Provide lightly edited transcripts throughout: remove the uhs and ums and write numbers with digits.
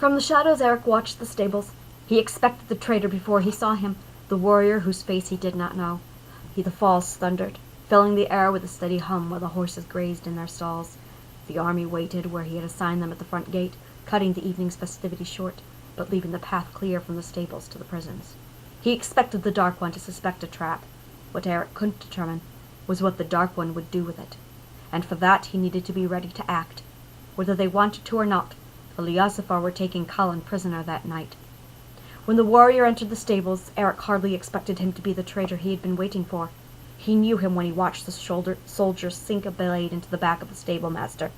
From the shadows Eric watched the stables. He expected the traitor before he saw him, the warrior whose face he did not know. The falls thundered, filling the air with a steady hum while the horses grazed in their stalls. The army waited where he had assigned them at the front gate, cutting the evening's festivities short, but leaving the path clear from the stables to the prisons. He expected the Dark One to suspect a trap. What Eric couldn't determine was what the Dark One would do with it, and for that he needed to be ready to act. Whether they wanted to or not, the Liasafar were taking Kallan prisoner that night. When the warrior entered the stables, Eric hardly expected him to be the traitor he had been waiting for. He knew him when he watched the soldier sink a blade into the back of the stable master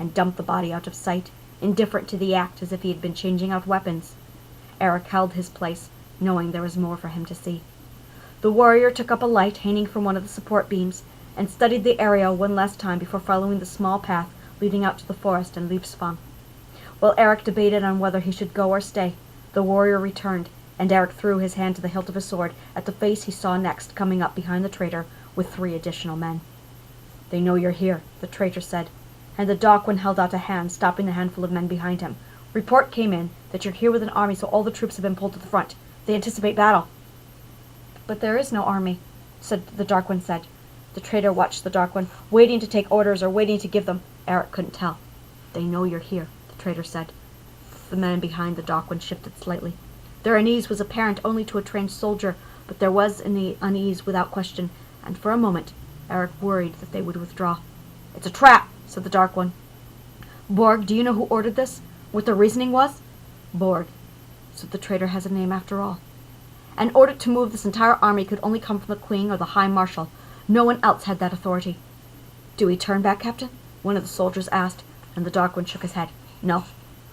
and dump the body out of sight, indifferent to the act as if he had been changing out weapons. Eric held his place, knowing there was more for him to see. The warrior took up a light hanging from one of the support beams and studied the area one last time before following the small path leading out to the forest and Leafspawn. While Eric debated on whether he should go or stay, the warrior returned, and Eric threw his hand to the hilt of his sword at the face he saw next coming up behind the traitor with 3 additional men. "They know you're here," the traitor said, and the Dark One held out a hand, stopping the handful of men behind him. "Report came in that you're here with an army, so all the troops have been pulled to the front. They anticipate battle." "But there is no army," the Dark One said. The traitor watched the Dark One, waiting to take orders or waiting to give them. Eric couldn't tell. "They know you're here," the traitor said. The men behind the Dark One shifted slightly. Their unease was apparent only to a trained soldier, but there was in the unease without question, and for a moment Eric worried that they would withdraw. "It's a trap," said the Dark One. "Borg, do you know who ordered this? What their reasoning was?" "Borg." So the traitor has a name after all. "An order to move this entire army could only come from the Queen or the High Marshal. No one else had that authority." "Do we turn back, Captain?" one of the soldiers asked, and the Dark One shook his head. "No.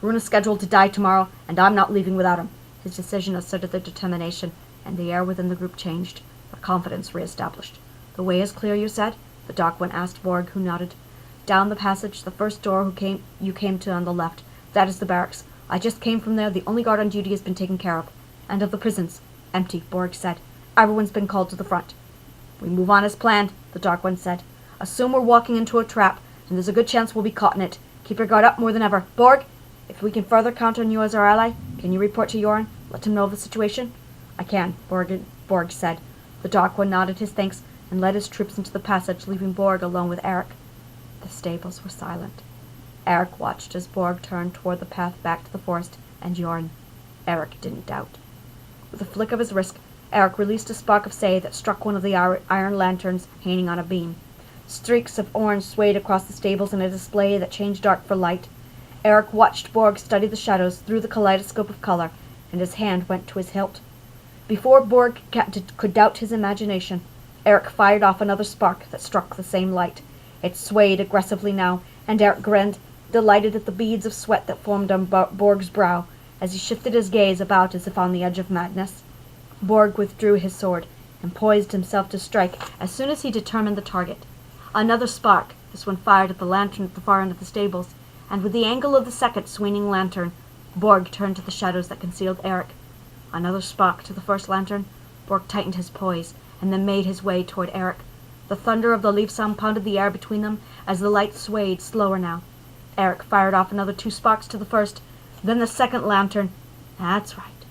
Rune is scheduled to die tomorrow, and I'm not leaving without him." His decision asserted their determination, and the air within the group changed, their confidence re-established. "The way is clear, you said?" the Dark One asked Borg, who nodded. "Down the passage, the first door you came to on the left. That is the barracks. I just came from there. The only guard on duty has been taken care of. And of the prisons?" "Empty," Borg said. "Everyone's been called to the front." "We move on as planned," the Dark One said. "Assume we're walking into a trap, and there's a good chance we'll be caught in it. Keep your guard up more than ever. Borg, if we can further count on you as our ally, can you report to Jorn? Let him know of the situation?" "I can," Borg said. The Dark One nodded his thanks and led his troops into the passage, leaving Borg alone with Eric. The stables were silent. Eric watched as Borg turned toward the path back to the forest and Jorn. Eric didn't doubt. With a flick of his wrist, Eric released a spark of say that struck one of the iron lanterns hanging on a beam. Streaks of orange swayed across the stables in a display that changed dark for light. Eric watched Borg study the shadows through the kaleidoscope of color, and his hand went to his hilt. Before Borg could doubt his imagination, Eric fired off another spark that struck the same light. It swayed aggressively now, and Eric grinned, delighted at the beads of sweat that formed on Borg's brow as he shifted his gaze about as if on the edge of madness. Borg withdrew his sword and poised himself to strike as soon as he determined the target. Another spark, this one fired at the lantern at the far end of the stables, and with the angle of the second swinging lantern, Borg turned to the shadows that concealed Eric. Another spark to the first lantern. Borg tightened his poise, and then made his way toward Eric. The thunder of the leaf sound pounded the air between them as the light swayed slower now. Eric fired off another 2 sparks to the first, then the second lantern. "That's right.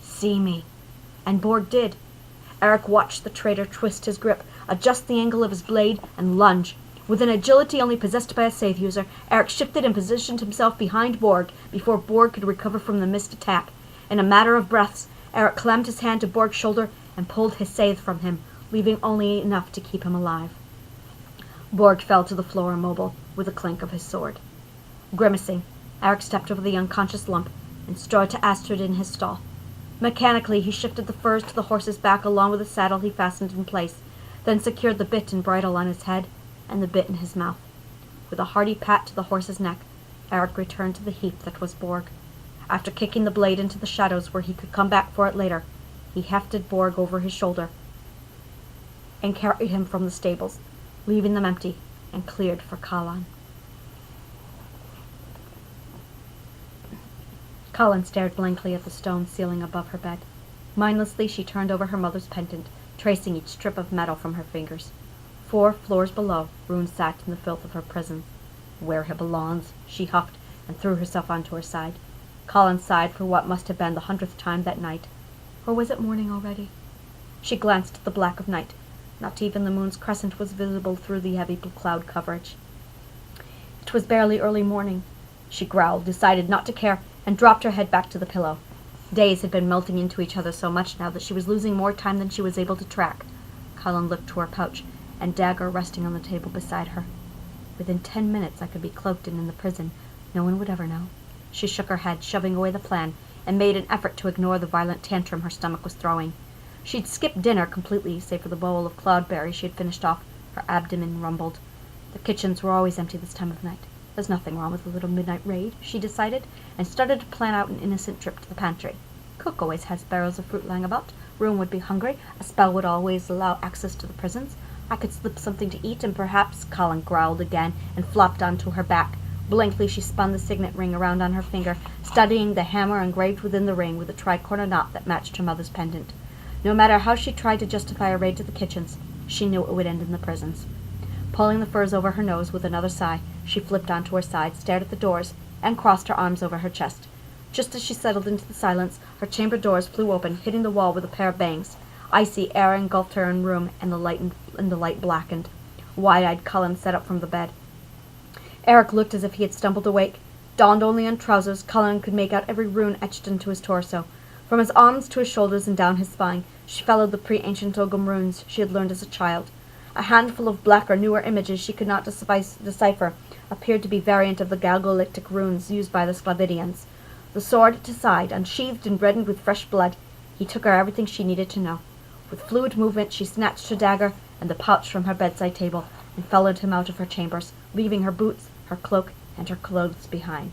See me." And Borg did. Eric watched the traitor twist his grip, adjust the angle of his blade, and lunge. With an agility only possessed by a Scythe user, Eric shifted and positioned himself behind Borg before Borg could recover from the missed attack. In a matter of breaths, Eric clammed his hand to Borg's shoulder and pulled his Scythe from him, leaving only enough to keep him alive. Borg fell to the floor immobile, with a clink of his sword. Grimacing, Eric stepped over the unconscious lump and strode to Astrid in his stall. Mechanically, he shifted the furs to the horse's back along with the saddle he fastened in place, then secured the bit and bridle on his head and the bit in his mouth. With a hearty pat to the horse's neck, Eric returned to the heap that was Borg. After kicking the blade into the shadows where he could come back for it later, he hefted Borg over his shoulder and carried him from the stables, leaving them empty and cleared for Kallan. Kallan stared blankly at the stone ceiling above her bed. Mindlessly, she turned over her mother's pendant, tracing each strip of metal from her fingers. 4 floors below, Rune sat in the filth of her prison. "Where he belongs," she huffed, and threw herself onto her side. Kallan sighed for what must have been the 100th time that night. Or was it morning already? She glanced at the black of night. Not even the moon's crescent was visible through the heavy cloud coverage. It was barely early morning. She growled, decided not to care, and dropped her head back to the pillow. Days had been melting into each other so much now that she was losing more time than she was able to track. Kallan looked to her pouch, and dagger resting on the table beside her. Within 10 minutes I could be cloaked and in the prison. No one would ever know. She shook her head, shoving away the plan, and made an effort to ignore the violent tantrum her stomach was throwing. She'd skipped dinner completely, save for the bowl of cloudberries she had finished off. Her abdomen rumbled. The kitchens were always empty this time of night. There's nothing wrong with a little midnight raid, she decided, and started to plan out an innocent trip to the pantry. Cook always has barrels of fruit lying about. Rune would be hungry. A spell would always allow access to the prisons. I could slip something to eat, and perhaps— Kallan growled again and flopped onto her back. Blankly she spun the signet ring around on her finger, studying the hammer engraved within the ring with a tricorner knot that matched her mother's pendant. No matter how she tried to justify a raid to the kitchens, she knew it would end in the prisons. Pulling the furs over her nose with another sigh, she flipped onto her side, stared at the doors, and crossed her arms over her chest. Just as she settled into the silence, her chamber doors flew open, hitting the wall with a pair of bangs. Icy air engulfed her own room, and the light blackened. Wide-eyed Kallan sat up from the bed. Eric looked as if he had stumbled awake. Donned only on trousers, Kallan could make out every rune etched into his torso. From his arms to his shoulders and down his spine, she followed the pre-ancient Ogum runes she had learned as a child. A handful of blacker, newer images she could not decipher appeared to be variant of the Galgolitic runes used by the Sclavidians. The sword at his side, unsheathed and reddened with fresh blood, he took her everything she needed to know. With fluid movement she snatched her dagger and the pouch from her bedside table and followed him out of her chambers, leaving her boots, her cloak, and her clothes behind.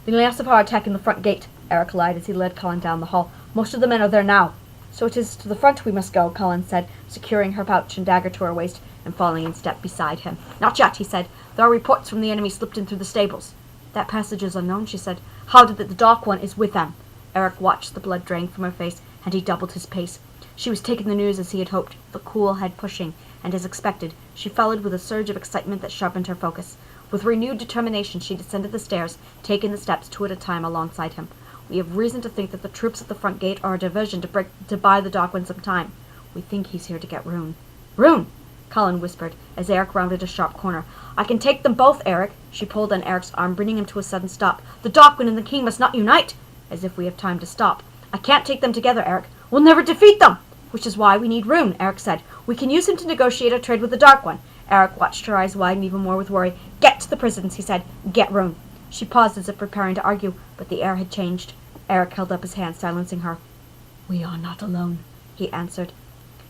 "The Nyasafar are attacking the front gate," Eric lied as he led Kallan down the hall. "Most of the men are there now." "So it is to the front we must go," Kallan said, securing her pouch and dagger to her waist and falling in step beside him. "Not yet," he said. "There are reports from the enemy slipped in through the stables." "That passage is unknown," she said. "How did the dark one is with them?" Eric watched the blood drain from her face, and he doubled his pace. She was taking the news as he had hoped, the cool head pushing, and as expected, she followed with a surge of excitement that sharpened her focus. With renewed determination she descended the stairs, taking the steps 2 at a time alongside him. "We have reason to think that the troops at the front gate are a diversion to buy the dark one some time. We think he's here to get Rune." "Rune!" Kallan whispered, as Eric rounded a sharp corner. "I can take them both, Eric." She pulled on Eric's arm, bringing him to a sudden stop. "The Dark One and the King must not unite!" "As if we have time to stop." "I can't take them together, Eric. We'll never defeat them!" "Which is why we need Rune," Eric said. "We can use him to negotiate a trade with the Dark One." Eric watched her eyes widen even more with worry. "Get to the prisons," he said. "Get Rune." She paused as if preparing to argue, but the air had changed. Eric held up his hand, silencing her. "We are not alone," he answered.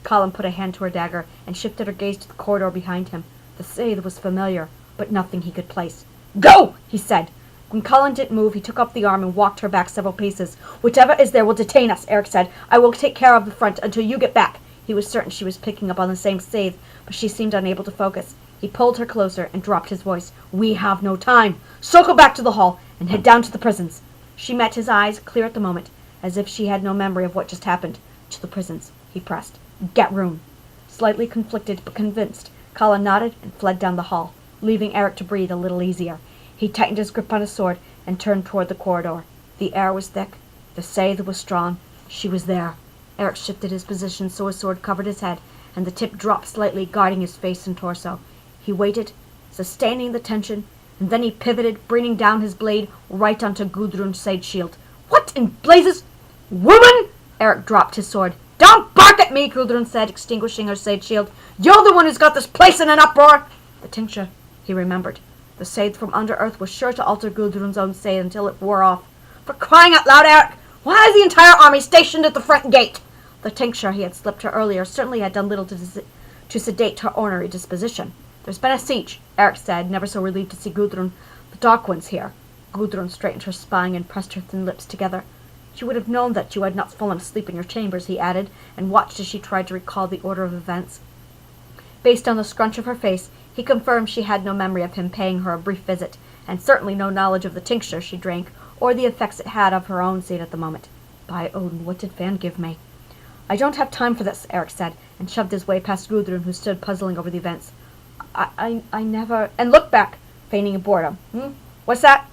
Kallan put a hand to her dagger and shifted her gaze to the corridor behind him. The Scythe was familiar, but nothing he could place. "Go!" he said. When Kallan didn't move, he took up the arm and walked her back several paces. "Whatever is there will detain us," Eric said. "I will take care of the front until you get back." He was certain she was picking up on the same Scythe, but she seemed unable to focus. He pulled her closer and dropped his voice. "We have no time. Circle back to the hall and head down to the prisons." She met his eyes, clear at the moment, as if she had no memory of what just happened. "To the prisons," he pressed. "Get Rune." Slightly conflicted but convinced, Kallan nodded and fled down the hall, leaving Eric to breathe a little easier. He tightened his grip on his sword and turned toward the corridor. The air was thick. The Scythe was strong. She was there. Eric shifted his position so his sword covered his head, and the tip dropped slightly, guarding his face and torso. He waited, sustaining the tension, and then he pivoted, bringing down his blade right onto Gudrun's side shield. "What in blazes— Woman!" Eric dropped his sword. "Don't bark at me," Gudrun said, extinguishing her side shield. "You're the one who's got this place in an uproar." The tincture, he remembered. The Scythe from under earth was sure to alter Gudrun's own Scythe until it wore off. "For crying out loud, Eric! Why is the entire army stationed at the front gate?" The tincture he had slipped her earlier certainly had done little to sedate her ornery disposition. "There's been a siege," Eric said, never so relieved to see Gudrun. "The Dark One's here." Gudrun straightened her spine and pressed her thin lips together. "You would have known that you had not fallen asleep in your chambers," he added, and watched as she tried to recall the order of events. Based on the scrunch of her face, he confirmed she had no memory of him paying her a brief visit, and certainly no knowledge of the tincture she drank, or the effects it had of her own state at the moment. By Odin, what did Van give me? "I don't have time for this," Eric said, and shoved his way past Gudrun, who stood puzzling over the events. I never—" "And look back," feigning boredom. "What's that?"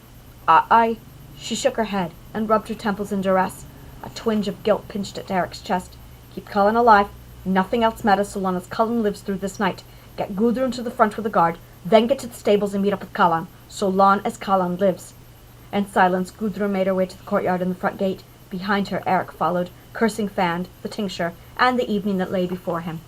I. She shook her head and rubbed her temples in duress. A twinge of guilt pinched at Eric's chest. Keep Kallan alive. Nothing else matters so long as Kallan lives through this night. Get Gudrun to the front with the guard, then get to the stables and meet up with Kallan, so long as Kallan lives. In silence, Gudrun made her way to the courtyard and the front gate. Behind her, Eric followed, cursing Fand, the tincture, and the evening that lay before him.